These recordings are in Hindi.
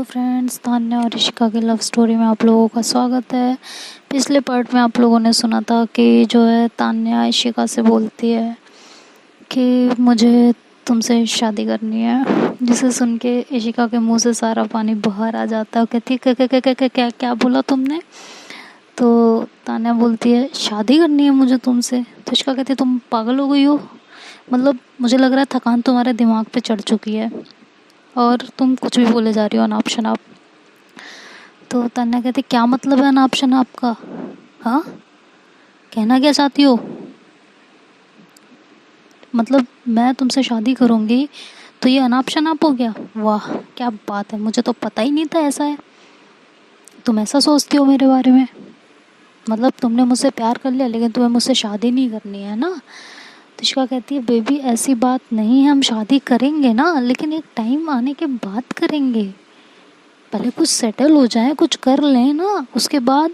हेलो फ्रेंड्स, तान्या और ऋषिका की लव स्टोरी में आप लोगों का स्वागत है। पिछले पार्ट में आप लोगों ने सुना था कि जो है तान्या ऋषिका से बोलती है कि मुझे तुमसे शादी करनी है, जिसे सुन के ऋषिका के मुंह से सारा पानी बाहर आ जाता है। कहती है क्या क्या क्या क्या क्या क्या बोला तुमने? तो तान्या बोलती है शादी करनी है मुझे तुमसे। तो ऋषिका कहती है तुम पागल हो गई हो, मतलब मुझे लग रहा है थकान तुम्हारे दिमाग पे चढ़ चुकी है और तुम कुछ भी बोले जा रही हो अनाप शनाप। तो तन्या कहती क्या मतलब है अनाप शनाप का? हाँ, कहना क्या चाहती हो? मतलब मैं तुमसे शादी करूँगी तो ये अनाप शनाप हो गया? वाह क्या बात है, मुझे तो पता ही नहीं था ऐसा है। तुम ऐसा सोचती हो मेरे बारे में? मतलब तुमने मुझसे प्यार कर लिया लेकिन तुम्हें मुझसे शादी नहीं करनी है ना? तिशका कहती है बेबी ऐसी बात नहीं है, हम शादी करेंगे ना, लेकिन एक टाइम आने के बाद करेंगे। पहले कुछ सेटल हो जाए, कुछ कर लें ना, उसके बाद।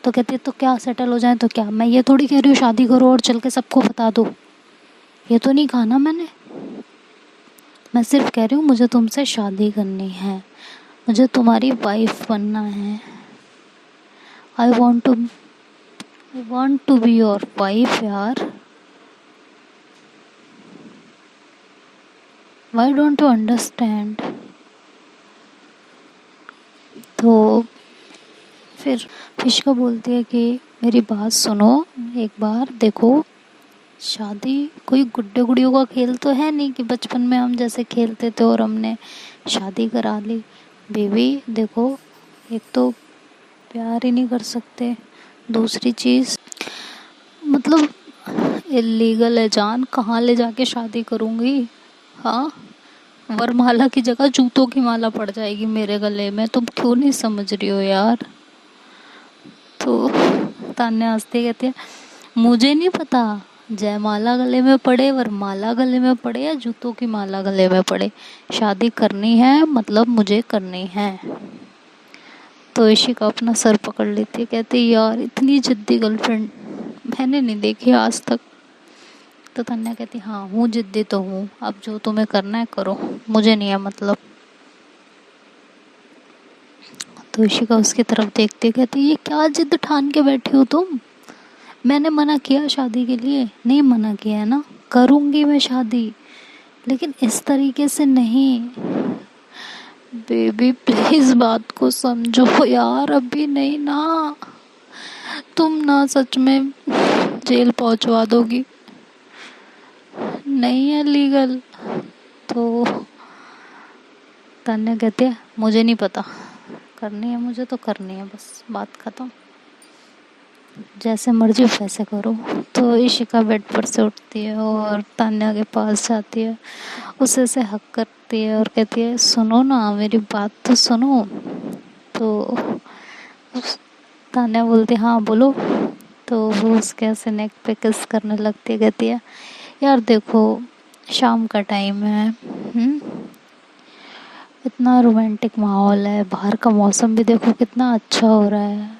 तो कहती है तो क्या सेटल हो जाए तो क्या? मैं ये थोड़ी कह रही हूँ शादी करो और चल के सबको बता दो, ये तो नहीं कहा ना मैंने। मैं सिर्फ कह रही हूँ मुझे तुमसे शादी करनी है, मुझे तुम्हारी वाइफ बनना है। I want to be your wife यार। Why don't you understand? तो फिर फिशका बोलती है कि मेरी बात सुनो एक बार, देखो शादी कोई गुड्डे गुड़ियों का खेल तो है नहीं कि बचपन में हम जैसे खेलते थे और हमने शादी करा ली। बेबी देखो, एक तो प्यार ही नहीं कर सकते, दूसरी चीज़ मतलब इलीगल है जान, कहाँ ले जाके शादी करूँगी? हाँ, वरमाला की जगह जूतों की माला पड़ जाएगी मेरे गले में। तुम क्यों नहीं समझ रही हो यार? तो तान्या हंसते कहती है मुझे नहीं पता जयमाला गले में पड़े, वरमाला गले में पड़े या जूतों की माला गले में पड़े, शादी करनी है मतलब मुझे करनी है। तो इशिका अपना सर पकड़ लेती है, कहती यार इतनी जिद्दी गर्लफ्रेंड मैंने नहीं देखी आज तक। तो तान्या कहती हाँ हूँ जिद्दी तो हूँ, अब जो तुम्हें करना है करो, मुझे नहीं है मतलब। तो इशिका उसकी तरफ देखती कहती ये क्या जिद ठान के बैठी हो तुम? मैंने मना किया शादी के लिए? नहीं मना किया है ना, करूँगी मैं शादी, लेकिन इस तरीके से नहीं। बेबी प्लीज बात को समझो यार, अभी नहीं ना, तुम ना सच में जेल पहुंचवा दोगी, नहीं है लीगल। तो तान्या कहती है मुझे नहीं पता, करनी है मुझे तो करनी है, बस बात खत्म, जैसे मर्जी वैसे करो। तो इशिका बेड पर से उठती है और तान्या के पास जाती है, उसे से हक करती है और कहती है सुनो ना मेरी बात तो सुनो। तो तान्या बोलती है हाँ बोलो। तो वो उसके ऐसे नेक पे किस करने लगती है, कहती है यार देखो शाम का टाइम है, इतना रोमांटिक माहौल है, बाहर का मौसम भी देखो कितना अच्छा हो रहा है,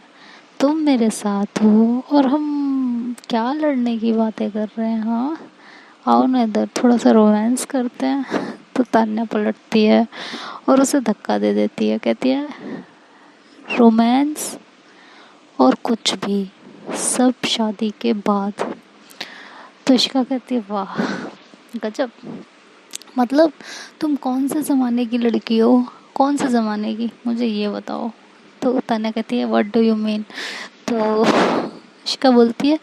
तुम मेरे साथ हो और हम क्या लड़ने की बातें कर रहे हैं? हाँ आओ ना इधर, थोड़ा सा रोमांस करते हैं। तो तान्या पलटती है और उसे धक्का दे देती है, कहती है रोमांस और कुछ भी सब शादी के बाद। तो इशिका कहती है वाह गजब, मतलब तुम कौन से ज़माने की लड़की हो, कौन से ज़माने की, मुझे ये बताओ। तो तान्या कहती है व्हाट डू यू मीन? तो इशिका बोलती है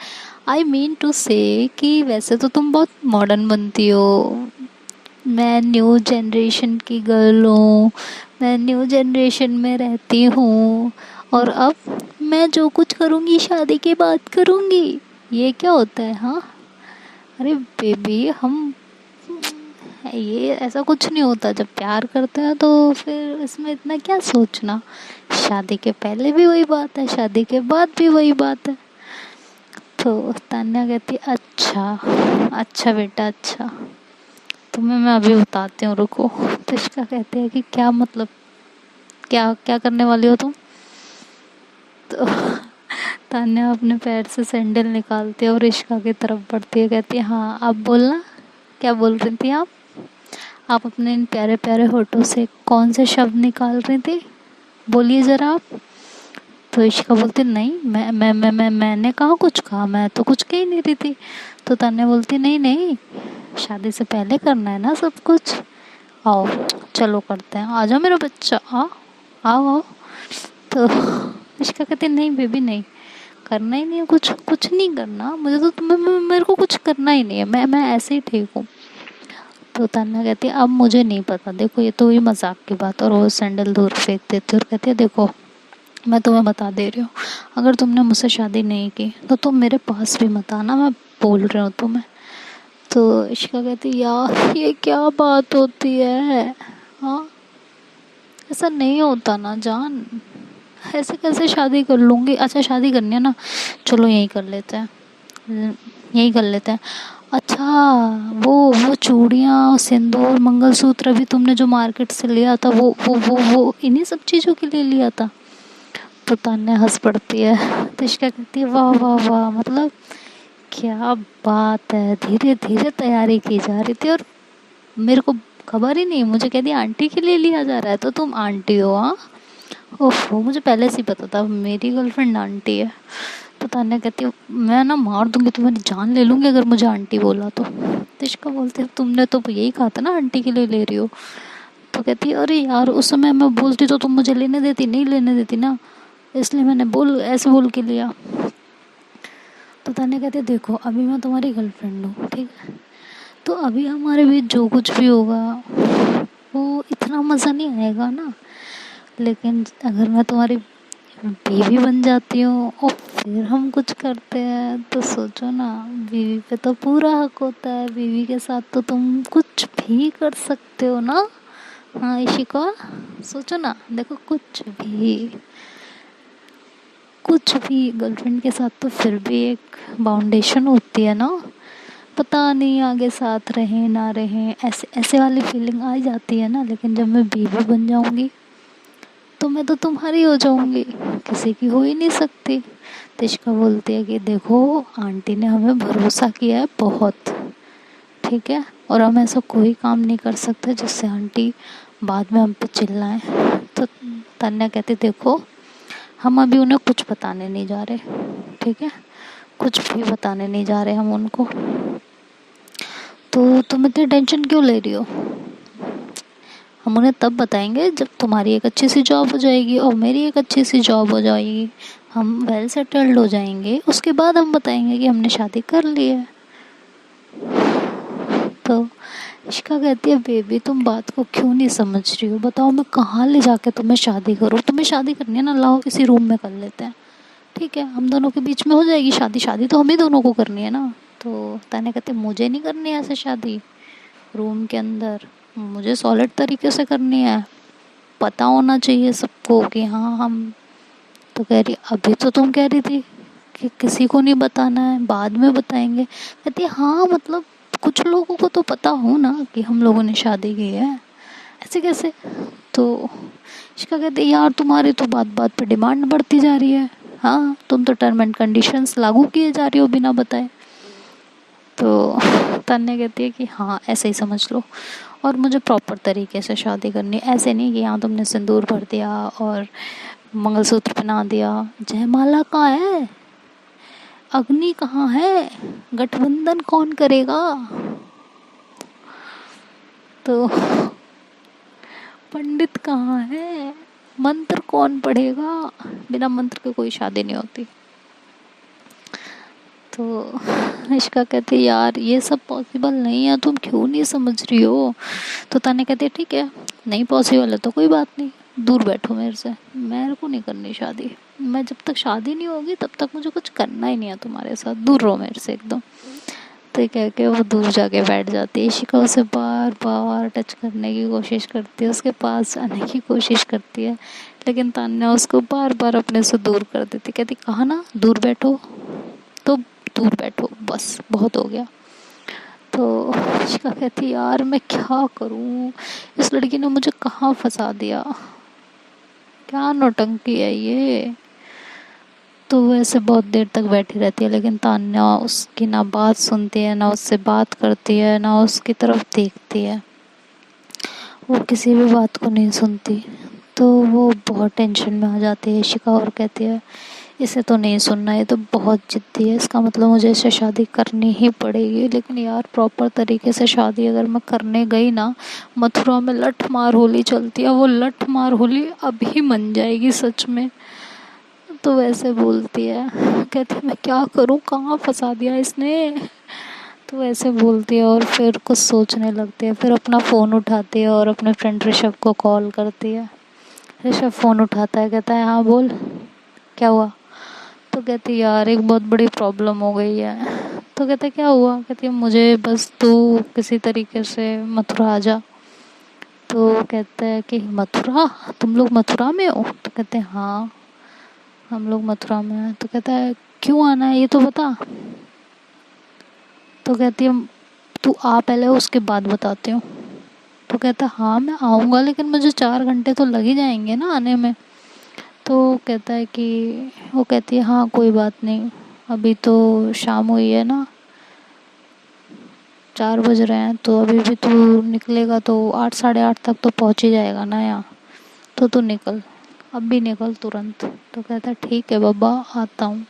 आई मीन टू से कि वैसे तो तुम बहुत मॉडर्न बनती हो, मैं न्यू जनरेशन की गर्ल हूँ, मैं न्यू जनरेशन में रहती हूँ और अब मैं जो कुछ करूँगी शादी के बाद करूँगी, ये क्या होता है? हाँ अरे बेबी हम ये ऐसा कुछ नहीं होता, जब प्यार करते हैं तो फिर इसमें इतना क्या सोचना, शादी के पहले भी वही बात है, शादी के बाद भी वही बात है। तो तान्या कहती अच्छा अच्छा बेटा अच्छा, तुम्हें मैं अभी बताती हूँ रुको। तो इसका कहते हैं कि क्या मतलब, क्या क्या करने वाली हो तुम? तो तान्या अपने पैर से सैंडल निकालती है और इश्का की तरफ बढ़ती है, कहती है हाँ आप बोलना, क्या बोल रही थी आप? आप अपने इन प्यारे प्यारे होठों से कौन से शब्द निकाल रही थी, बोलिए ज़रा आप। तो इशिका बोलती नहीं, मैंने कहाँ कुछ कहा, मैं तो कुछ कह ही नहीं रही थी। तो तान्या बोलती नहीं नहीं, शादी से पहले करना है ना सब कुछ। आओ चलो करते हैं, आ जाओ मेरा बच्चा, आओ आओ आओ। तो इशिका कहती नहीं बेबी नहीं, करना ही नहीं है, कुछ कुछ नहीं करना मुझे, तो मेरे को कुछ करना ही नहीं है, मैं ऐसे ही ठीक हूँ। तो तान्या कहती है अब मुझे नहीं पता, देखो ये तो हुई मजाक की बात। और वो सैंडल दूर फेंक देती है और कहती है देखो मैं तुम्हें बता दे रही हूँ, अगर तुमने मुझसे शादी नहीं की तो तुम मेरे पास भी मत आना, मैं बोल रही हूँ तुम्हें। तो इशिका कहती यार ये क्या बात होती है, हाँ ऐसा नहीं होता ना जान, ऐसे कैसे शादी कर लूँगी। अच्छा शादी करनी है ना, चलो यही कर लेते हैं, यही कर लेते हैं। अच्छा वो चूड़ियाँ सिंदूर मंगलसूत्र भी तुमने जो मार्केट से लिया था वो इन्हीं सब चीज़ों के लिए लिया था। तो तान्या हंस पड़ती है। तो इशिका कहती है वाह वाह वाह, मतलब क्या बात है, धीरे धीरे तैयारी की जा रही थी और मेरे को खबर ही नहीं, मुझे कह दिया आंटी के लिए लिया जा रहा है, तो तुम आंटी हो हाँ। ओहो मुझे पहले से ही पता था मेरी गर्लफ्रेंड आंटी है। तो तान्या कहती है मैं ना मार दूंगी, तुम्हारी जान ले लूंगी अगर मुझे आंटी बोला तो। तिशका बोलते है तुमने तो यही कहा था ना आंटी के लिए ले रही हो। तो कहती है अरे यार उस समय मैं बोलती तो तुम मुझे लेने देती, नहीं लेने देती ना, इसलिए मैंने ऐसे बोल के लिया। तो तान्या कहती है देखो अभी मैं तुम्हारी गर्लफ्रेंड हूँ ठीक है, तो अभी हमारे बीच जो कुछ भी होगा वो इतना मज़ा नहीं आएगा ना, लेकिन अगर मैं तुम्हारी बीवी बन जाती हूँ और फिर हम कुछ करते हैं तो सोचो ना, बीवी पे तो पूरा हक होता है, बीवी के साथ तो तुम कुछ भी कर सकते हो ना। हाँ इशिका सोचो ना, देखो कुछ भी गर्लफ्रेंड के साथ तो फिर भी एक बाउंडेशन होती है ना, पता नहीं आगे साथ रहें ना रहें, ऐसे ऐसे वाली फीलिंग आ जाती है ना। लेकिन जब मैं बीवी बन जाऊंगी तो मैं तो तुम्हारी हो जाऊंगी, किसी की हो ही नहीं सकती। तिशका बोलती है कि देखो आंटी ने हमें भरोसा किया है बहुत, ठीक है, और हम ऐसा कोई काम नहीं कर सकते जिससे आंटी बाद में हम पे चिल्लाएं। तो तान्या कहती देखो हम अभी उन्हें कुछ बताने नहीं जा रहे, ठीक है, कुछ भी बताने नहीं जा रहे हम उनको। तो तुम इतनी टेंशन क्यों ले रही हो, हम उन्हें तब बताएंगे जब तुम्हारी एक अच्छी सी जॉब हो जाएगी और मेरी एक अच्छी सी जॉब हो जाएगी, हम वेल सेटल्ड हो जाएंगे, उसके बाद हम बताएंगे कि हमने शादी कर ली है। तो इशिका कहती है बेबी तुम बात को क्यों नहीं समझ रही हो, बताओ मैं कहाँ ले जाके तुम्हें शादी करूँ, तुम्हें शादी करनी है ना लाओ किसी रूम में कर लेते हैं, ठीक है, हम दोनों के बीच में हो जाएगी शादी, शादी तो हम ही दोनों को करनी है ना। तो तान्या कहते मुझे नहीं करनी है ऐसे शादी रूम के अंदर, मुझे सॉलिड तरीके से करनी है, पता होना चाहिए सबको कि हाँ हम। तो कह रही अभी तो तुम कह रही थी कि किसी को नहीं बताना है बाद में बताएंगे, कहती है हाँ मतलब कुछ लोगों को तो पता हो ना कि हम लोगों ने शादी की है, ऐसे कैसे। तो इसका कहते यार तुम्हारी तो बात बात पे डिमांड बढ़ती जा रही है, हाँ तुम तो टर्म एंड कंडीशंस लागू किए जा रही हो बिना बताए। तो तान्या कहती है कि हाँ ऐसे ही समझ लो, और मुझे प्रॉपर तरीके से शादी करनी, ऐसे नहीं कि यहाँ तुमने सिंदूर भर दिया और मंगलसूत्र पहना दिया, जयमाला कहाँ है, अग्नि कहाँ है, गठबंधन कौन करेगा, तो पंडित कहाँ है, मंत्र कौन पढ़ेगा, बिना मंत्र के कोई शादी नहीं होती। तो इश्का कहती यार ये सब पॉसिबल नहीं है, तुम क्यों नहीं समझ रही हो। तो तान्या कहती है ठीक है नहीं पॉसिबल है तो कोई बात नहीं, दूर बैठो मेरे से, मेरे को नहीं करनी शादी, मैं जब तक शादी नहीं होगी तब तक मुझे कुछ करना ही नहीं है तुम्हारे साथ, दूर रहो मेरे से एकदम। तो कह के वो दूर जाके बैठ जाती है। इशिका उसे बार बार टच करने की कोशिश करती है, उसके पास जाने की कोशिश करती है, लेकिन तान्या उसको बार बार अपने से दूर कर देती, कहती कहा ना दूर बैठो, तो दूर बैठो बस बहुत हो गया। तो इशिका कहती यार मैं क्या करूं, इस लड़की ने मुझे कहाँ फंसा दिया, क्या नौटंकी है ये। तो वो ऐसे बहुत देर तक बैठी रहती है, लेकिन तान्या उसकी ना बात सुनती है, ना उससे बात करती है, ना उसकी तरफ देखती है। वो किसी भी बात को नहीं सुनती। तो वो बहुत टेंशन में आ जाती है इशिका और कहती है इसे तो नहीं सुनना, ये तो बहुत ज़िद्दी है, इसका मतलब मुझे इससे शादी करनी ही पड़ेगी। लेकिन यार प्रॉपर तरीके से शादी अगर मैं करने गई ना, मथुरा में लठ मार होली चलती है, वो लठ मार होली अभी मन जाएगी सच में। तो वैसे बोलती है, कहती है मैं क्या करूँ, कहाँ फंसा दिया इसने। तो वैसे बोलती है और फिर कुछ सोचने लगती है। फिर अपना फ़ोन उठाती है और अपने फ्रेंड ऋषभ को कॉल करती है। ऋषभ फ़ोन उठाता है, कहता है हाँ बोल, क्या हुआ। तो कहती है यार एक बहुत बड़ी प्रॉब्लम हो गई है। तो कहते क्या हुआ। कहती है मुझे बस तू किसी तरीके से मथुरा आ जा। तो कहता है कि मथुरा, तुम लोग मथुरा में हो। तो कहते हैं हाँ हम लोग मथुरा में हैं। तो कहता है क्यों आना है ये तो बता। तो कहती है तू आ पहले, उसके बाद बताती हूँ। तो कहता हाँ मैं आऊँगा, लेकिन मुझे 4 घंटे तो लग ही जाएंगे ना आने में। तो कहता है कि वो कहती है हाँ कोई बात नहीं, अभी तो शाम हुई है ना, 4 बज रहे हैं, तो अभी भी तू निकलेगा तो 8 साढ़े 8 तक तो पहुँच ही जाएगा ना यहाँ। तो तू निकल, अब भी निकल तुरंत। तो कहता है ठीक है बाबा आता हूँ।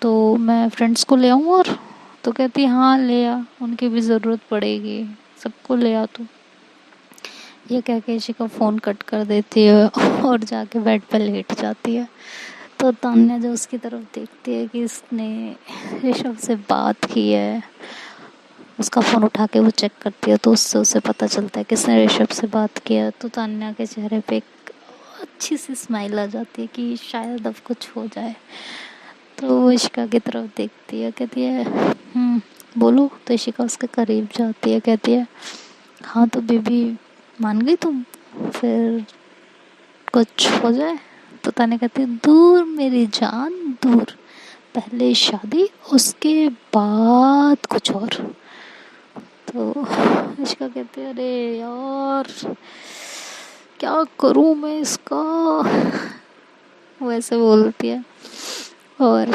तो मैं फ्रेंड्स को ले आऊँ और। तो कहती हाँ ले आ, उनकी भी ज़रूरत पड़ेगी, सबको ले आ तू। ये कह के इशिका फ़ोन कट कर देती है और जाके बेड पर लेट जाती है। तो तान्या जो उसकी तरफ देखती है कि इसने ऋषभ से बात की है, उसका फ़ोन उठा के वो चेक करती है, तो उससे उसे पता चलता है कि इसने ऋषभ से बात किया है। तो तान्या के चेहरे पे एक अच्छी सी स्माइल आ जाती है कि शायद अब कुछ हो जाए। तो वो इशिका की तरफ देखती है, कहती है बोलो। तो इशिका उसके करीब जाती है, कहती है हाँ तो बेबी मान गई तुम, फिर कुछ हो जाए। तो तान्या कहती है दूर मेरी जान दूर, पहले शादी उसके बाद कुछ और। तो इशिका कहती है अरे यार क्या करूँ मैं इसका, वैसे बोलती है। और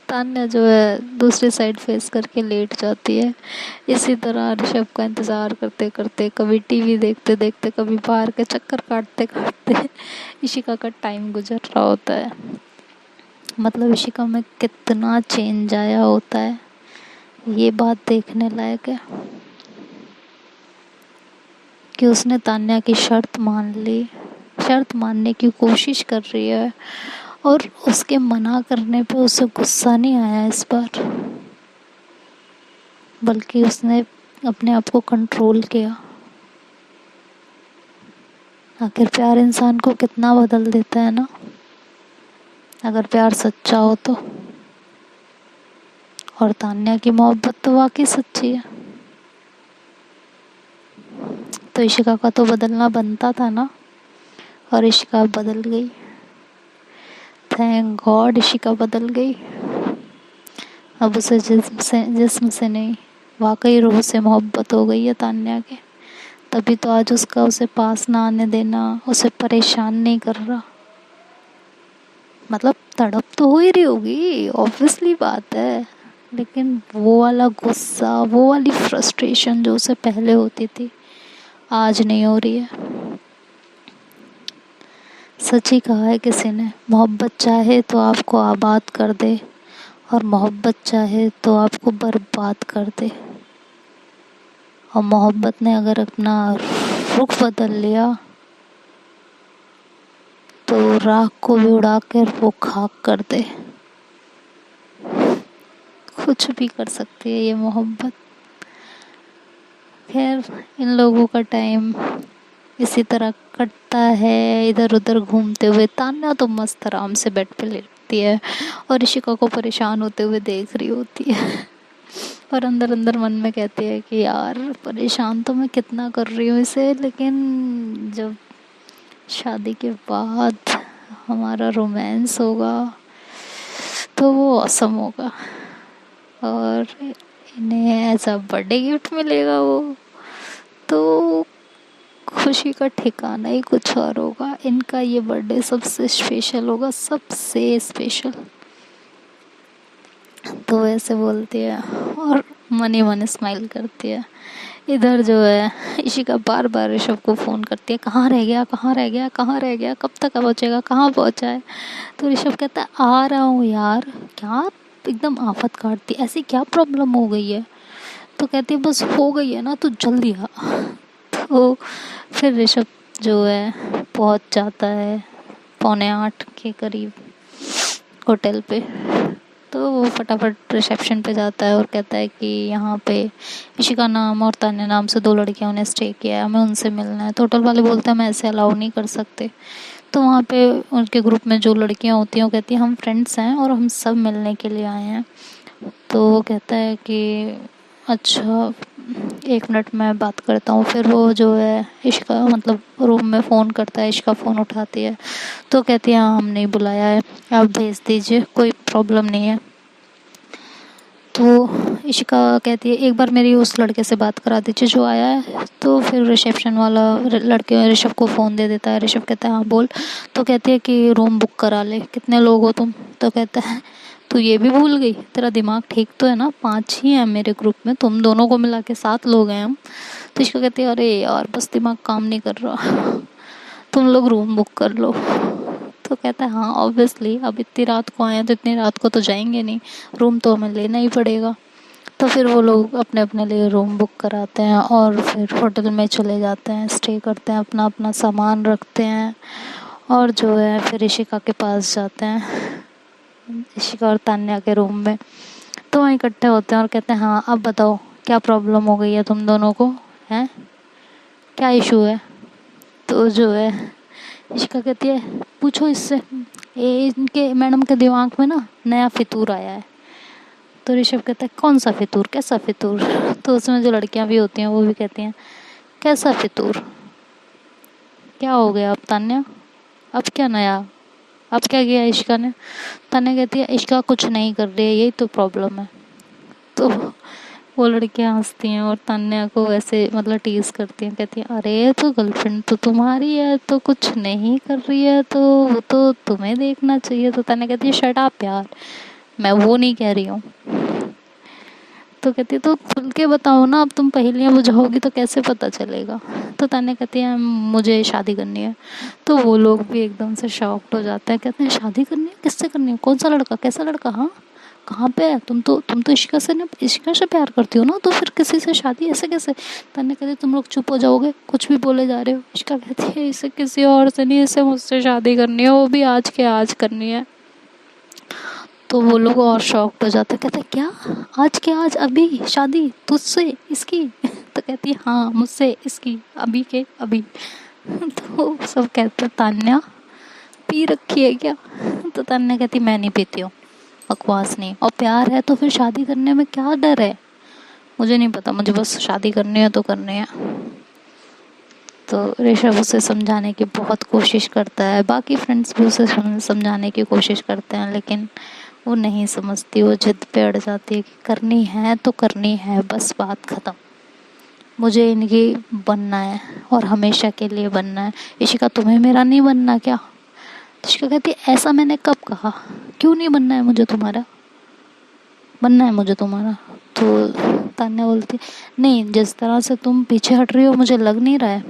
तान्या जो है दूसरी साइड फेस करके लेट जाती है। इसी तरह ऋषभ का इंतज़ार करते करते, कभी टीवी देखते देखते, कभी बाहर के चक्कर काटते काटते इशिका का टाइम गुजर रहा होता है। मतलब इशिका में कितना चेंज आया होता है, ये बात देखने लायक है कि उसने तान्या की शर्त मान ली, शर्त मानने की कोशिश कर रही है, और उसके मना करने पे उसे गुस्सा नहीं आया इस बार, बल्कि उसने अपने आप को कंट्रोल किया। आखिर प्यार इंसान को कितना बदल देता है ना, अगर प्यार सच्चा हो तो। और तान्या की मोहब्बत तो वाकई सच्ची है। तो इशिका का तो बदलना बनता था ना, और इशिका बदल गई। थैंक गॉड इशिका बदल गई। अब उसे जिस्म से नहीं, वाकई रूह से मोहब्बत हो गई है तान्या के। तभी तो आज उसका उसे पास ना आने देना उसे परेशान नहीं कर रहा। मतलब तड़प तो हो ही रही होगी, ऑब्वियसली बात है, लेकिन वो वाला गुस्सा, वो वाली फ्रस्ट्रेशन जो उसे पहले होती थी, आज नहीं हो रही है। सच ही कहा है किसी ने, मोहब्बत चाहे तो आपको आबाद कर दे, और मोहब्बत चाहे तो आपको बर्बाद कर दे। और मोहब्बत ने अगर अपना रुख बदल लिया तो राख को भी उड़ा कर वो खाक कर दे। कुछ भी कर सकती है ये मोहब्बत। खैर इन लोगों का टाइम इसी तरह कटता है, इधर उधर घूमते हुए। तान्या तो मस्त आराम से बेड पे लेटती है और इशिका को परेशान होते हुए देख रही होती है और अंदर अंदर मन में कहती है कि यार परेशान तो मैं कितना कर रही हूँ इसे, लेकिन जब शादी के बाद हमारा रोमांस होगा तो वो ऑसम होगा, और इन्हें ऐसा बर्थडे गिफ्ट मिलेगा वो, तो खुशी का ठिकाना ही कुछ और होगा। इनका ये बर्थडे सबसे स्पेशल होगा, सबसे स्पेशल। तो ऐसे बोलती है। और मन ही मन स्माइल करती है। इधर जो है इशिका बार बार ऋषभ को फ़ोन करती है, कहाँ रह गया, कहाँ रह गया, कहाँ रह गया, कब तक पहुँचेगा, कहाँ पहुँचा है। तो ऋषभ कहता है आ रहा हूँ यार। क्या एकदम आफत काटती, ऐसी क्या प्रॉब्लम हो गई है। तो कहती है बस हो गई है ना तो जल्दी आ। तो फिर ऋषभ जो है पहुँच जाता है 7:45 के करीब होटल पे। तो वो फटाफट रिसेप्शन पे जाता है और कहता है कि यहाँ पे इशिका नाम और तान्या नाम से 2 लड़कियों ने स्टे किया है, हमें उनसे मिलना है। तो होटल वाले बोलते हैं हम ऐसे अलाउ नहीं कर सकते। तो वहाँ पे उनके ग्रुप में जो लड़कियाँ होती हैं वो कहती हैं हम फ्रेंड्स हैं और हम सब मिलने के लिए आए हैं। तो वो कहता है कि अच्छा 1 मिनट मैं बात करता हूँ। फिर वो जो है इशिका मतलब रूम में फ़ोन करता है, इशिका फ़ोन उठाती है। तो कहती है हाँ हम नहीं बुलाया है, आप भेज दीजिए, कोई प्रॉब्लम नहीं है। तो इशिका कहती है एक बार मेरी उस लड़के से बात करा दीजिए जो आया है। तो फिर रिसेप्शन वाला लड़के ऋषभ को फ़ोन दे देता है। ऋषभ कहता है हाँ बोल। तो कहती है कि रूम बुक करा ले, कितने लोग हो तुम। तो कहता है तू ये भी भूल गई, तेरा दिमाग ठीक तो है ना, 5 ही हैं मेरे ग्रुप में, तुम दोनों को मिला के 7 लोग हैं हम। तो इशिका कहती है अरे यार बस दिमाग काम नहीं कर रहा, तुम लोग रूम बुक कर लो। तो कहता है हाँ ऑब्वियसली, अब इतनी रात को आए हैं तो इतनी रात को तो जाएंगे नहीं, रूम तो हमें लेना ही पड़ेगा। तो फिर वो लोग अपने अपने लिए रूम बुक कराते हैं और फिर होटल में चले जाते हैं, स्टे करते हैं, अपना अपना सामान रखते हैं और जो है फिर इशिका के पास जाते हैं, इशिका और तान्या के रूम में। तो वहाँ इकट्ठे होते हैं और कहते हैं हाँ अब बताओ क्या प्रॉब्लम हो गई है तुम दोनों को, हैं क्या इशू है। तो जो है इशिका कहती है पूछो इससे, ये इनके मैडम के दिमाग में ना नया फितूर आया है। तो ऋषभ कहता है कौन सा फितूर, कैसा फितूर। तो उसमें जो लड़कियां भी होती हैं वो भी कहती हैं कैसा फितूर, क्या हो गया अब तान्या, अब क्या नया, अब क्या किया इशिका ने। तान्या कहती है इशिका कुछ नहीं कर रही है, यही तो प्रॉब्लम है। तो वो लड़कियां हंसती हैं और तान्या को ऐसे मतलब टीज करती हैं, कहती हैं अरे तो गर्लफ्रेंड तो तुम्हारी है तो कुछ नहीं कर रही है तो वो तो तुम्हें देखना चाहिए। तो तान्या कहती है शट अप यार, मैं वो नहीं कह रही हूँ। तो कहती है तो खुल के बताओ ना, अब तुम पहेलियाँ बुझाओगी तो कैसे पता चलेगा। तो तान्या कहती है मुझे शादी करनी है। तो वो लोग भी एकदम से शॉक्ड हो जाते हैं, कहते हैं शादी करनी है, किससे करनी है, कौन सा लड़का, कैसा लड़का, हाँ कहाँ पे है, तुम तो इशिका से ना, इशिका से प्यार करती हो ना, तो फिर किसी से शादी ऐसे कैसे। तान्या कहती है तुम लोग चुप हो जाओगे, कुछ भी बोले जा रहे हो। इशिका कहती है इसे किसी और से नहीं, इसे मुझसे शादी करनी है, वो भी आज के आज करनी है। तो वो लोग और शॉक्ड हो जाते, कहते क्या आज के आज अभी शादी तुझसे इसकी। तो कहती है हाँ मुझसे इसकी, अभी के अभी। तो सब कहते तान्या पी रखी है क्या। तो तान्या कहती मैं नहीं पीती हूँ, बकवास नहीं, और प्यार है तो फिर शादी करने में क्या डर है, मुझे नहीं पता, मुझे बस शादी करनी है तो करनी है। तो ऋषभ उसे समझाने की बहुत कोशिश करता है, बाकी फ्रेंड्स भी उसे समझाने की कोशिश करते हैं, लेकिन वो नहीं समझती, वो जिद पे अड़ जाती है कि करनी है तो करनी है, बस बात ख़त्म, मुझे इनकी बनना है और हमेशा के लिए बनना है। इशिका तुम्हें मेरा नहीं बनना क्या। इशिका कहती है ऐसा मैंने कब कहा, क्यों नहीं बनना है मुझे तुम्हारा, बनना है मुझे तुम्हारा। तो तान्या बोलती नहीं, जिस तरह से तुम पीछे हट रही हो मुझे लग नहीं रहा है।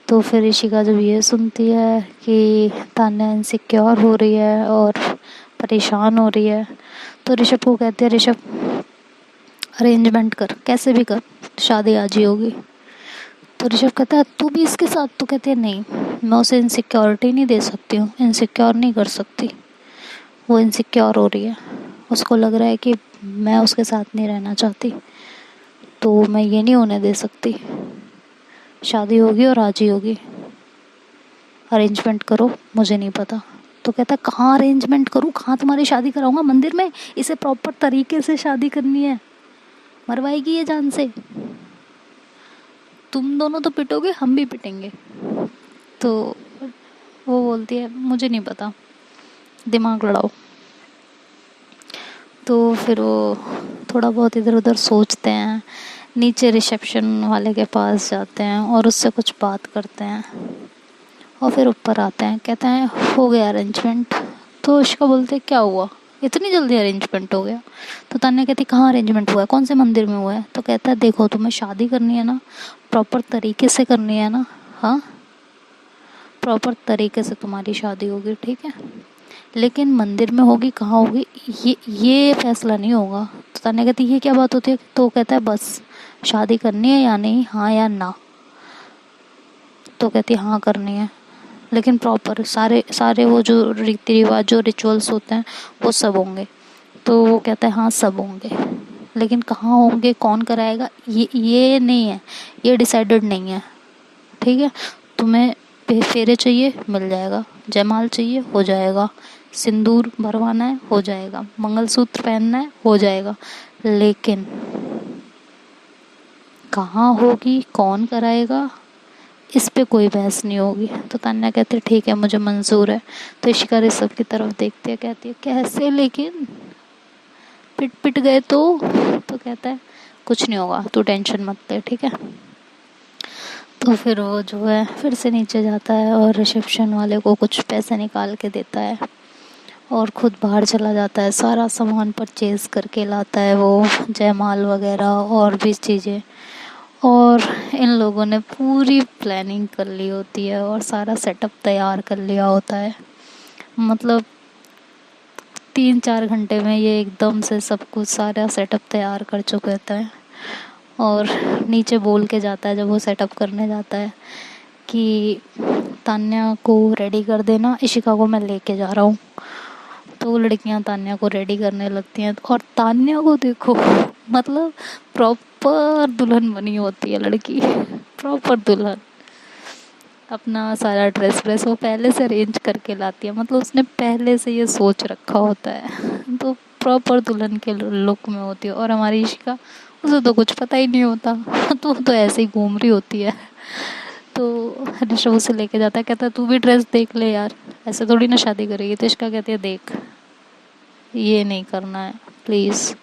तो फिर इशिका जब ये सुनती है कि तान्या इनसिक्योर हो रही है और परेशान हो रही है, तो ऋषभ को कहती है ऋषभ अरेंजमेंट कर, कैसे भी कर, शादी आज ही होगी। तो ऋषभ कहता है तू भी इसके साथ। तो कहती है नहीं, मैं उसे इनसिक्योरिटी नहीं दे सकती हूँ, इनसिक्योर नहीं कर सकती, वो इनसिक्योर हो रही है, उसको लग रहा है कि मैं उसके साथ नहीं रहना चाहती, तो मैं ये नहीं होने दे सकती, शादी होगी और आज ही होगी, अरेंजमेंट करो, मुझे नहीं पता। तो कहता है कहाँ अरेंजमेंट करूँ, कहाँ तुम्हारी शादी कराऊंगा, मंदिर में, इसे प्रॉपर तरीके से शादी करनी है, मरवाएगी ये जान से, तुम दोनों तो पिटोगे हम भी पिटेंगे। तो वो बोलती है मुझे नहीं पता, दिमाग लड़ाओ। तो फिर वो थोड़ा बहुत इधर उधर सोचते हैं, नीचे रिसेप्शन वाले के पास जाते हैं और उससे कुछ बात करते हैं और फिर ऊपर आते हैं, कहते हैं हो गया अरेंजमेंट। तो उसका बोलते क्या हुआ, इतनी जल्दी अरेंजमेंट हो गया। तो तान्या कहती कहाँ अरेंजमेंट हुआ है, कौन से मंदिर में हुआ है? तो कहता है देखो तुम्हें शादी करनी है ना, प्रॉपर तरीके से करनी है ना, हाँ प्रॉपर तरीके से तुम्हारी शादी होगी, ठीक है, लेकिन मंदिर में होगी कहाँ होगी ये फैसला नहीं होगा। तो तान्या कहती ये क्या बात होती है? तो कहता है बस शादी करनी है या नहीं, हाँ या ना। तो कहती है हाँ करनी है, लेकिन प्रॉपर सारे सारे वो जो रीति रिवाज जो रिचुअल्स होते हैं वो सब होंगे। तो वो कहता है हाँ सब होंगे, लेकिन कहाँ होंगे, कौन कराएगा, ये नहीं है, ये डिसाइडेड नहीं है, ठीक है। तुम्हें फेरे चाहिए मिल जाएगा, जयमाल चाहिए हो जाएगा, सिंदूर भरवाना है हो जाएगा, मंगलसूत्र पहनना है हो जाएगा, लेकिन कहाँ होगी, कौन कराएगा, इस पे कोई बहस नहीं होगी। तो तान्या कहती ठीक है मुझे मंजूर है। तो इशिका ऋषभ की तरफ देखती है, कहती है कैसे, लेकिन पिट पिट गए तो कहता है कुछ नहीं होगा, तू टेंशन मत ले, ठीक है। तो फिर वो जो है फिर से नीचे जाता है और रिसेप्शन वाले को कुछ पैसे निकाल के देता है और खुद बाहर चला जाता है, सारा सामान परचेज करके लाता है वो, जयमाल वगैरह और भी चीज़ें। और इन लोगों ने पूरी प्लानिंग कर ली होती है और सारा सेटअप तैयार कर लिया होता है, मतलब 3-4 घंटे में ये एकदम से सब कुछ सारा सेटअप तैयार कर चुके होता है। और नीचे बोल के जाता है जब वो सेटअप करने जाता है कि तान्या को रेडी कर देना, इशिका को मैं लेके जा रहा हूँ। तो लड़कियां तान्या को रेडी करने लगती हैं और तान्या को देखो मतलब प्रॉपर दुल्हन बनी होती है लड़की, प्रॉपर दुल्हन, अपना सारा ड्रेस व्रेस वो पहले से अरेंज करके लाती है, मतलब उसने पहले से ये सोच रखा होता है, तो प्रॉपर दुल्हन के लुक में होती है। और हमारी इशिका, उसे तो कुछ पता ही नहीं होता तो ऐसे ही घूम रही होती है। तो ऋषभ उसे लेके जाता है, कहता है तू भी ड्रेस देख ले यार, ऐसे थोड़ी ना शादी करेगी। तो इशिका कहती है देख ये नहीं करना है प्लीज़,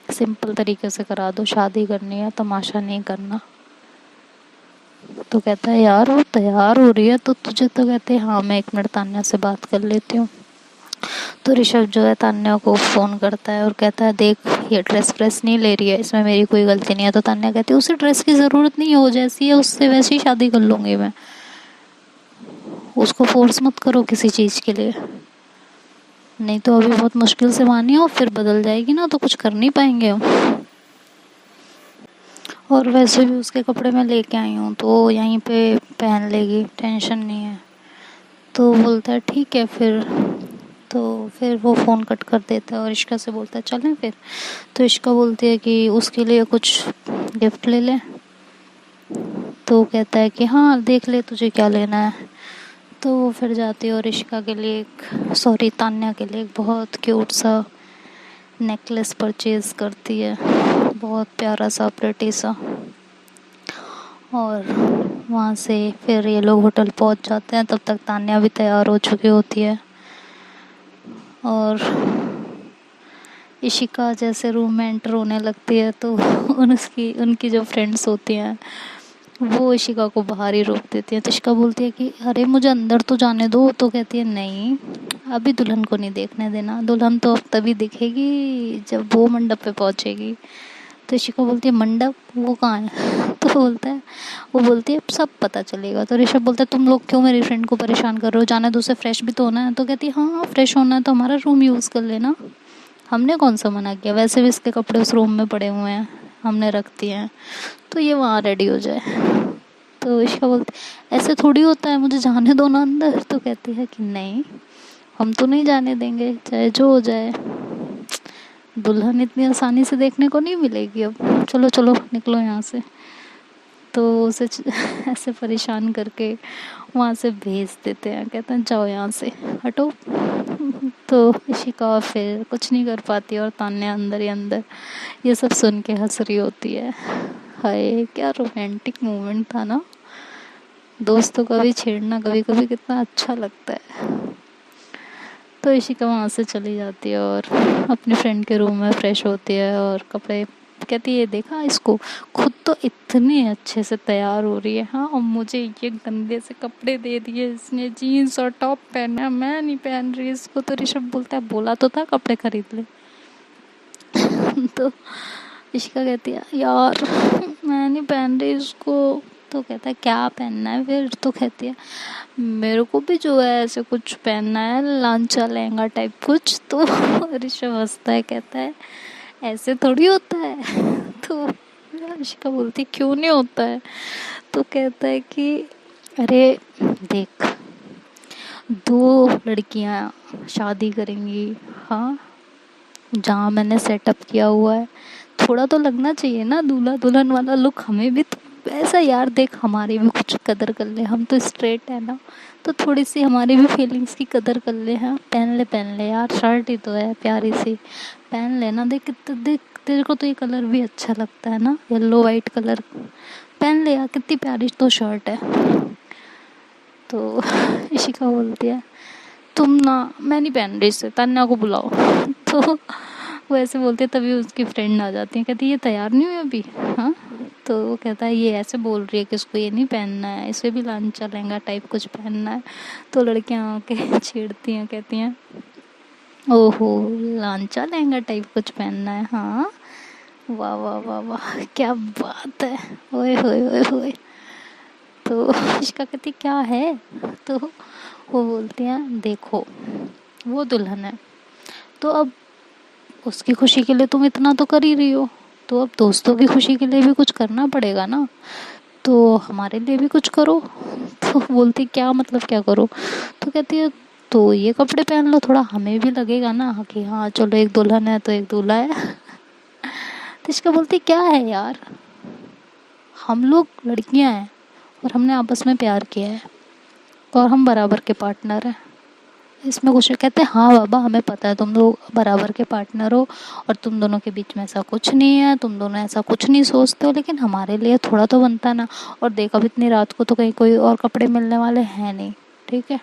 सिंपल तरीके से करा दो, शादी करनी है तमाशा नहीं करना। तो कहता है यार वो तैयार हो रही है तो तुझे, तो कहते हैं हाँ मैं 1 मिनट तान्या से बात कर लेती हूँ। तो ऋषभ जो है तान्या को फ़ोन करता है और कहता है देख ये ड्रेस व्रेस नहीं ले रही है, इसमें मेरी कोई गलती नहीं है। तो तान्या कहती है उसे ड्रेस की ज़रूरत नहीं है, वो जैसी है उससे वैसी ही शादी कर लूँगी मैं, उसको फोर्स मत करो किसी चीज़ के लिए, नहीं तो अभी बहुत मुश्किल से मानी हो, फिर बदल जाएगी ना तो कुछ कर नहीं पाएंगे हम। और वैसे भी उसके कपड़े मैं लेके आई हूँ तो यहीं पे पहन लेगी, टेंशन नहीं है। तो बोलता है ठीक है फिर। तो फिर वो फ़ोन कट कर देता है और इश्का से बोलता है चलें फिर। तो इश्का बोलती है कि उसके लिए कुछ गिफ्ट ले लें। तो कहता है कि हाँ देख ले तुझे क्या लेना है। तो वो फिर जाती है और इशिका के लिए तान्या के लिए एक बहुत क्यूट सा नेकलेस परचेज़ करती है, बहुत प्यारा सा प्रिटी सा। और वहाँ से फिर ये लोग होटल पहुँच जाते हैं, तब तक तान्या भी तैयार हो चुकी होती है। और इशिका जैसे रूम में एंटर होने लगती है तो उनकी जो फ्रेंड्स होती हैं वो इशिका को बाहर ही रोक देती है। तो इशिका बोलती है कि अरे मुझे अंदर तो जाने दो। तो कहती है नहीं अभी दुल्हन को नहीं देखने देना, दुल्हन तो अब तभी दिखेगी जब वो मंडप पे पहुंचेगी। तो इशिका बोलती है मंडप वो कहाँ है? तो वो बोलती है सब पता चलेगा। तो ऋषभ बोलता है तुम लोग क्यों मेरी फ्रेंड को परेशान कर रहे हो, जाने दो, उसे फ्रेश भी तो होना है। तो कहती है हाँ फ्रेश होना है तो हमारा रूम यूज़ कर लेना, हमने कौन सा मना किया, वैसे भी इसके कपड़े उस रूम में पड़े हुए हैं, हमने रख दिए हैं, तो ये वहाँ रेडी हो जाए। तो इशिका बोलती ऐसे थोड़ी होता है, मुझे जाने दो ना अंदर। तो कहती है कि नहीं हम तो नहीं जाने देंगे, चाहे जो हो जाए, दुल्हन इतनी आसानी से देखने को नहीं मिलेगी अब, चलो चलो निकलो यहाँ से। तो उसे ऐसे परेशान करके वहाँ से भेज देते हैं, कहते हैं जाओ यहाँ से हटो। तो इशिका फिर कुछ नहीं कर पाती और तान्या अंदर ही अंदर ये सब सुन के हंस रही होती है। हाय क्या रोमांटिक मोमेंट था ना, दोस्तों का भी छेड़ना कभी कभी कितना अच्छा लगता है। तो इशिका वहाँ से चली जाती है और अपने फ्रेंड के रूम में फ्रेश होती है और कपड़े कहती है ये देखा इसको, खुद तो इतने अच्छे से तैयार हो रही है, हाँ, और मुझे ये गंदे से कपड़े दे दिए इसने, जीन्स और टॉप पहना है, मैं नहीं पहन रही इसको। तो ऋषभ बोलता है बोला तो था कपड़े खरीद ले। तो इशिका कहती है यार मैं नहीं पहन रही इसको। तो कहता है क्या पहनना है फिर? तो कहती है मेरे को भी जो है ऐसे कुछ पहनना है, लांचा लहंगा टाइप कुछ। तो ऋषभ हंसता है, कहता है ऐसे थोड़ी होता है। तो इशिका बोलती है क्यों नहीं होता है? तो कहता है कि अरे देख, दो लड़कियां शादी करेंगी, हाँ, जहाँ मैंने सेटअप किया हुआ है, थोड़ा तो लगना चाहिए ना दूल्हा दुल्हन वाला लुक हमें भी। तो ऐसा यार देख, हमारी भी कुछ कदर कर ले, हम तो स्ट्रेट है ना, तो थोड़ी सी हमारी भी फीलिंग्स की कदर कर ले। हाँ, पहन ले यार, शर्ट ही तो है प्यारी सी, पहन लेना। देख देख तेरे को तो ये कलर भी अच्छा लगता है ना, येलो वाइट कलर, पहन ले यार, कितनी प्यारी तो शर्ट है। तो इशिका बोलती है तुम ना, मैं नहीं पहन रही इसे, तान्या को बुलाओ। तो वो ऐसे बोलते तभी उसकी फ्रेंड आ जाती है, कहती ये तैयार नहीं हुई अभी, हाँ। तो वो कहता है ये ऐसे बोल रही है कि उसको ये नहीं पहनना है, इसे भी लांचा लहंगा टाइप कुछ पहनना है। तो लड़कियां आके छेड़ती हैं, कहती हैं ओहो लांचा लहंगा टाइप कुछ पहनना है, हाँ, वाह वाह वाह वाह क्या बात है, ओए होए ओए होए। तो इसका कहती क्या है? तो वो बोलती हैं देखो वो दुल्हन है, तो अब उसकी खुशी के लिए तुम इतना तो कर ही रही हो, तो अब दोस्तों की खुशी के लिए भी कुछ करना पड़ेगा ना, तो हमारे लिए भी कुछ करो। तो बोलती क्या मतलब क्या करो? तो कहती है तो ये कपड़े पहन लो, थोड़ा हमें भी लगेगा ना कि हाँ चलो एक दुल्हन है तो एक दूल्हा है। तो इसका बोलती क्या है यार, हम लोग लड़कियां हैं और हमने आपस में प्यार किया है और हम बराबर के पार्टनर हैं, इसमें कुछ। कहते हैं हाँ बाबा हमें पता है तुम लोग बराबर के पार्टनर हो और तुम दोनों के बीच में ऐसा कुछ नहीं है, तुम दोनों ऐसा कुछ नहीं सोचते हो, लेकिन हमारे लिए थोड़ा तो बनता ना। और देखा भी इतनी रात को तो कहीं कोई और कपड़े मिलने वाले हैं नहीं, ठीक है।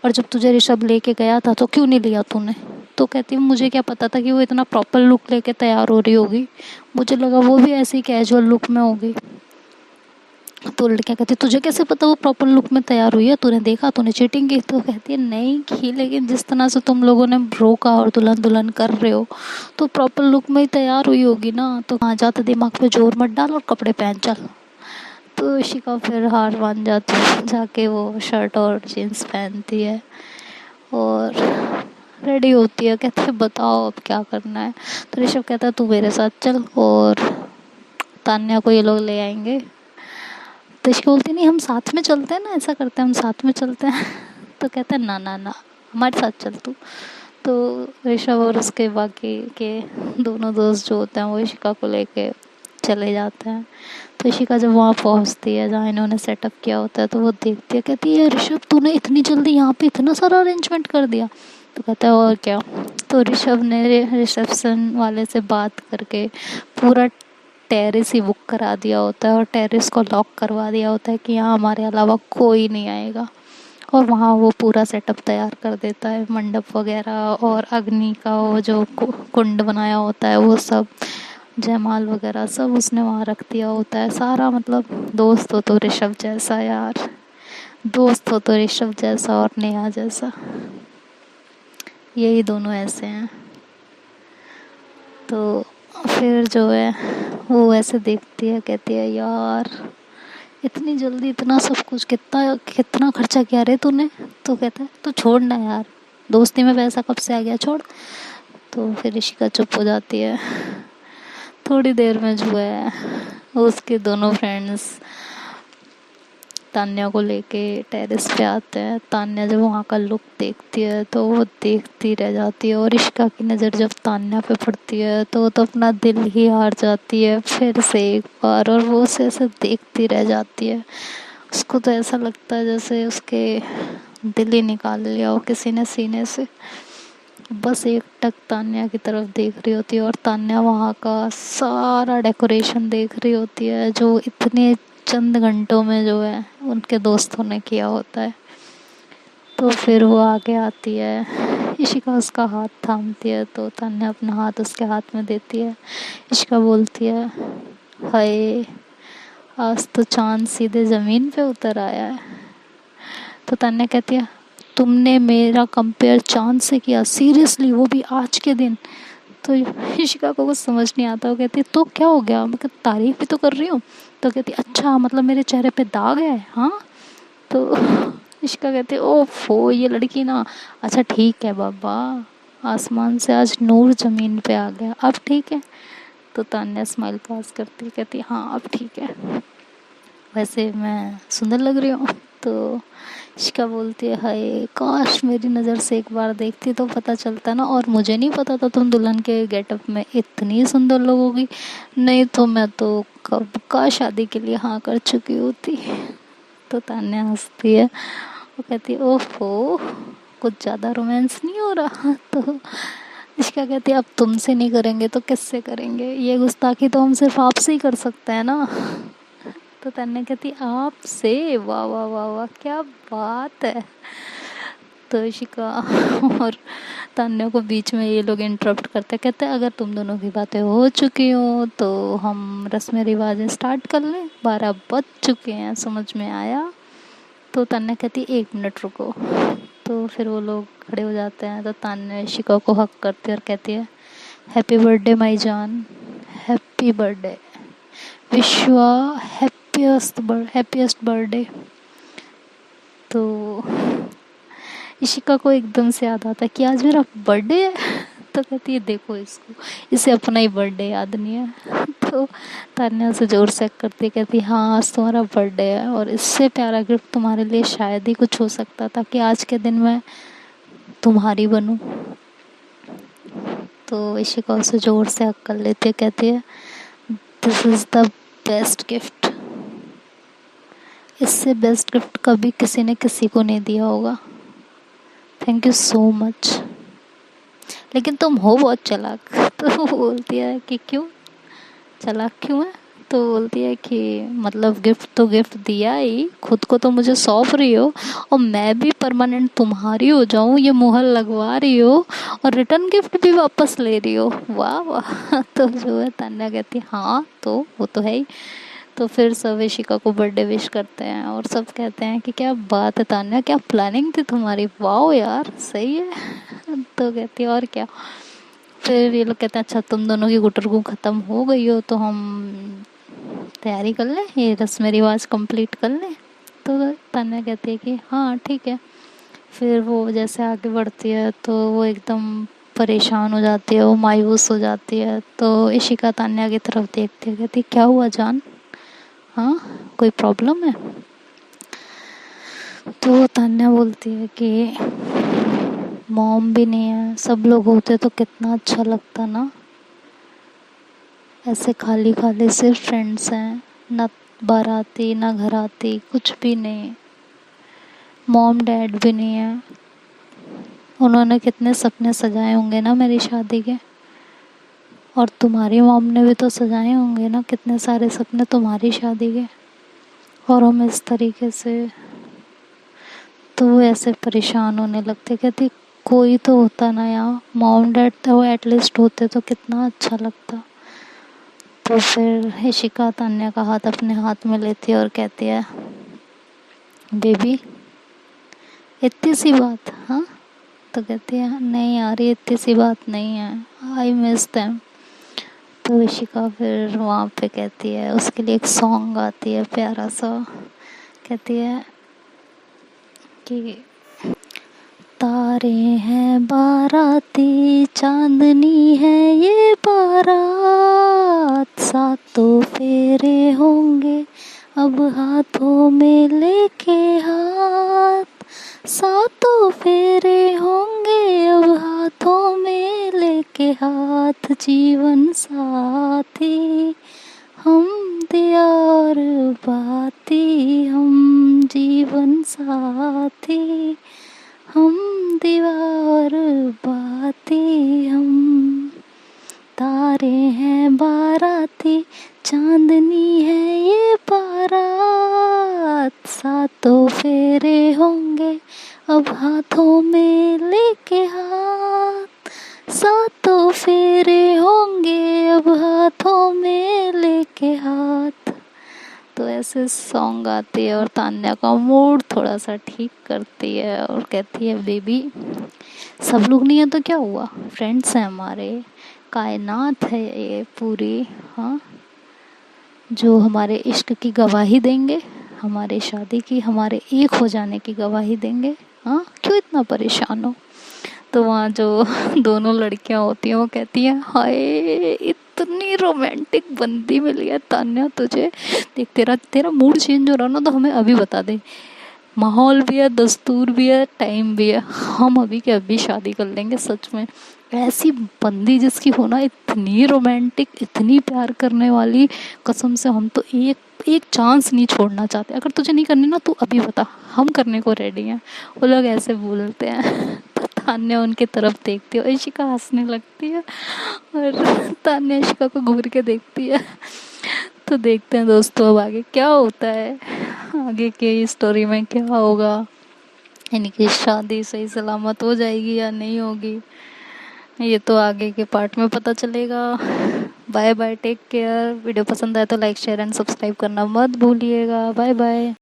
और जब तुझे ऋषभ लेके गया था तो क्यों नहीं लिया तूने? तो कहती है मुझे क्या पता था कि वो इतना प्रॉपर लुक लेके तैयार हो रही होगी, मुझे लगा वो भी ऐसे ही कैजुअल लुक में होगी। तो लड़कियां कहती तुझे कैसे पता वो प्रॉपर लुक में तैयार हुई है, तूने देखा, तूने चीटिंग की? तो कहती है नहीं की, लेकिन जिस तरह से तुम लोगों ने रोका और दुल्हन दुल्हन कर रहे हो तो प्रॉपर लुक में ही तैयार हुई होगी ना। तो कहाँ जाते, दिमाग पे जोर मत डाल और कपड़े पहन चल। तो इशिका फिर हार मान जाती है, जाके वो शर्ट और जीन्स पहनती है और रेडी होती है। कहते हैं बताओ अब क्या करना है? तो ऋषभ कहता है तू मेरे साथ चल और तान्या को ये लोग ले आएंगे। तो इसकी बोलती नहीं हम साथ में चलते हैं ना, ऐसा करते हैं हम साथ में चलते हैं। तो कहता है ना ना ना हमारे साथ चल तू। तो ऋषभ और उसके बाकी के दोनों दोस्त जो होते हैं वो इशिका को लेके चले जाते हैं। तो इशिका जब वहाँ पहुँचती है जहाँ इन्होंने सेटअप किया होता है तो वो देखती है, कहती है ऋषभ तूने इतनी जल्दी यहाँ पे इतना सारा अरेंजमेंट कर दिया? तो कहता है और क्या। तो ऋषभ ने रिसेप्शन वाले से बात करके पूरा टेरेस ही बुक करा दिया होता है और टेरेस को लॉक करवा दिया होता है कि यहाँ हमारे अलावा कोई नहीं आएगा। और वहाँ वो पूरा सेटअप तैयार कर देता है, मंडप वगैरह और अग्नि का वो जो कुंड बनाया होता है वो सब, जयमाल वगैरह सब उसने वहाँ रख दिया होता है सारा। मतलब दोस्त हो तो ऋषभ जैसा यार, दोस्त हो तो ऋषभ जैसा और नेहा जैसा, यही दोनों ऐसे हैं। तो फिर जो है वो ऐसे देखती है, कहती है यार इतनी जल्दी इतना सब कुछ, कितना कितना खर्चा किया रे तूने? तो कहता है तो छोड़ ना यार, दोस्ती में पैसा कब से आ गया, छोड़। तो फिर इशिका चुप हो जाती है। थोड़ी देर में जो है उसके दोनों फ्रेंड्स तान्या को लेके टेरेस पे आते हैं। तान्या जब वहाँ का लुक देखती है तो वो देखती रह जाती है और इशिका की नज़र जब तान्या पे पड़ती है तो वो तो अपना दिल ही हार जाती है फिर से एक बार, और वो उसे ऐसे देखती रह जाती है। उसको तो ऐसा लगता है जैसे उसके दिल ही निकाल लिया हो किसी ने सीने से। बस एक टक तान्या की तरफ देख रही होती है और तान्या वहाँ का सारा डेकोरेशन देख रही होती है जो इतने चंद घंटों में जो है उनके दोस्तों ने किया होता है। तो फिर वो आगे आती है, इशिका उसका हाथ थामती है तो तान्या अपना हाथ उसके हाथ में देती है। इशिका बोलती है, हाय आज तो चांद सीधे ज़मीन पे उतर आया है। तो तान्या कहती है, तुमने मेरा कंपेयर चांद से किया, सीरियसली, वो भी आज के दिन। तो इशिका को कुछ समझ नहीं आता। वो कहती है, तो क्या हो गया, मैं तारीफ भी तो कर रही हूँ। तो कहती है, अच्छा मतलब मेरे चेहरे पे दाग है, हाँ। तो इशिका कहती है, ओफो ये लड़की ना, अच्छा ठीक है बाबा, आसमान से आज नूर ज़मीन पे आ गया, अब ठीक है। तो तान्या स्माइल पास करती कहती, हाँ अब ठीक है, वैसे मैं सुंदर लग रही हूँ। तो इशिका बोलती है, हाय काश मेरी नज़र से एक बार देखती तो पता चलता ना, और मुझे नहीं पता था तुम दुल्हन के गेटअप में इतनी सुंदर लगोगी, नहीं तो मैं तो कब का शादी के लिए हाँ कर चुकी होती। तो तान्या हंसती है, वो कहती है, ओफो कुछ ज़्यादा रोमांस नहीं हो रहा। तो इशिका कहती है, अब तुमसे नहीं करेंगे तो किससे करेंगे, ये गुस्ताखी तो हम सिर्फ आपसे ही कर सकते हैं ना। तो तान्या कहती, आपसे, वाह वाह वाह वाह क्या बात है। तो इशिका और तान्या को बीच में ये लोग इंटरप्ट करते, कहते अगर तुम दोनों की बातें हो चुकी हो तो हम रस्म रिवाजें स्टार्ट कर लें, 12 बज चुके हैं, समझ में आया। तो तान्या कहती 1 मिनट रुको। तो फिर वो लोग खड़े हो जाते हैं। तो तान्या इशिका को हक करती है और कहती है, हैप्पी बर्थडे माई जान, हैप्पी बर्थडे, विश्व हैप्पीएस्ट बर्थडे। तो इशिका को एकदम से याद आता है कि आज मेरा बर्थडे है। तो कहती है, देखो इसको, इसे अपना ही बर्थडे याद नहीं है। तो तान्या से जोर से करती, कहती हाँ आज तुम्हारा बर्थडे है और इससे प्यारा गिफ्ट तुम्हारे लिए शायद ही कुछ हो सकता था कि आज के दिन मैं तुम्हारी बनूं। तो इशिका उसे जोर से हक कर लेती है, कहती है, this is the best gift, इससे बेस्ट गिफ्ट कभी किसी ने किसी को नहीं दिया होगा, थैंक यू सो मच, लेकिन तुम हो बहुत चालाक। तो वो बोलती है कि क्यों, चालाक क्यों है। तो बोलती है कि मतलब गिफ्ट तो गिफ्ट दिया ही, खुद को तो मुझे सौंप रही हो और मैं भी परमानेंट तुम्हारी हो जाऊं ये मुहर लगवा रही हो और रिटर्न गिफ्ट भी वापस ले रही हो, वाह वाह। तो जो है तान्या कहती है, हाँ तो वो तो है ही। तो फिर सब इशिका को बर्थडे विश करते हैं और सब कहते हैं कि क्या बात है तान्या, क्या प्लानिंग थी तुम्हारी, वाह यार सही है। तो कहती है, और क्या। फिर ये लोग कहते हैं, अच्छा तुम दोनों की गुटरगू ख़त्म हो गई हो तो हम तैयारी कर लें, ये रस्म रिवाज कंप्लीट कर लें। तो तान्या कहती है कि हाँ ठीक है। फिर वो जैसे आगे बढ़ती है तो वो एकदम परेशान हो जाती है, वो मायूस हो जाती है। तो इशिका तान्या की तरफ देखती है, कहती क्या हुआ जान, हाँ कोई प्रॉब्लम है। तो तान्या बोलती है कि मॉम भी नहीं है, सब लोग होते तो कितना अच्छा लगता ना, ऐसे खाली खाली सिर्फ फ्रेंड्स हैं, ना बाराती ना घराती, कुछ भी नहीं, मॉम डैड भी नहीं है। उन्होंने कितने सपने सजाए होंगे ना मेरी शादी के, और तुम्हारी मॉम ने भी तो सजाए होंगे ना कितने सारे सपने तुम्हारी शादी के, और हम इस तरीके से। तो वो ऐसे परेशान होने लगते, कहती कोई तो होता ना यहाँ, मॉम डैड तो एटलीस्ट होते तो कितना अच्छा लगता। तो फिर इशिका तान्या का हाथ अपने हाथ में लेती है और कहती है, बेबी इतनी सी बात, हाँ। तो कहती है, नहीं यार ये इतनी सी बात नहीं है, आई मिस देम। तो इशिका फिर वहाँ पे कहती है, उसके लिए एक सॉन्ग आती है प्यारा सा, कहती है कि तारे हैं बाराती, चांदनी है ये बारात, सातों फेरे होंगे अब हाथों में लेके हाथ, सातों फेरे होंगे अब हाथों में लेके हाथ, जीवन साथी हम दिया और बाती, हम जीवन साथी हम दीवार बाती हम, तारे हैं बाराती, चांदनी है ये बारात, सातों फेरे होंगे अब हाथों में लेके हाथ, सातों फेरे होंगे अब हाथों में लेके हाथ। तो ऐसे सॉन्ग गाती है और तान्या का मूड थोड़ा सा ठीक करती है और कहती है बेबी सब लोग नहीं है तो क्या हुआ, फ्रेंड्स हैं हमारे, कायनात है ये पूरी, हाँ, जो हमारे इश्क की गवाही देंगे, हमारे शादी की, हमारे एक हो जाने की गवाही देंगे। हाँ, क्यों इतना परेशान हो। तो वहाँ जो दोनों लड़कियां होती हैं वो कहती हैं हाय इतनी रोमांटिक बंदी मिली है तान्या तुझे, देख तेरा तेरा मूड चेंज हो रहा ना तो हमें अभी बता दे, माहौल भी है, दस्तूर भी है, टाइम भी है, हम अभी के अभी शादी कर लेंगे। सच में ऐसी बंदी जिसकी होना इतनी रोमांटिक, इतनी प्यार करने वाली, कसम से हम तो एक एक चांस नहीं छोड़ना चाहते। अगर तुझे नहीं करनी ना तू अभी बता, हम करने को रेडी हैं। वो लोग ऐसे बोलते हैं। तो तान्या उनकी तरफ देखती है और इशिका हंसने लगती है और तान्या इशिका को घूर के देखती है। तो देखते हैं दोस्तों अब आगे क्या होता है, आगे की स्टोरी में क्या होगा, इनकी शादी सही सलामत हो जाएगी या नहीं होगी, ये तो आगे के पार्ट में पता चलेगा। Bye bye, take care. Video पसंद आए तो लाइक शेयर एंड सब्सक्राइब करना मत भूलिएगा। Bye bye.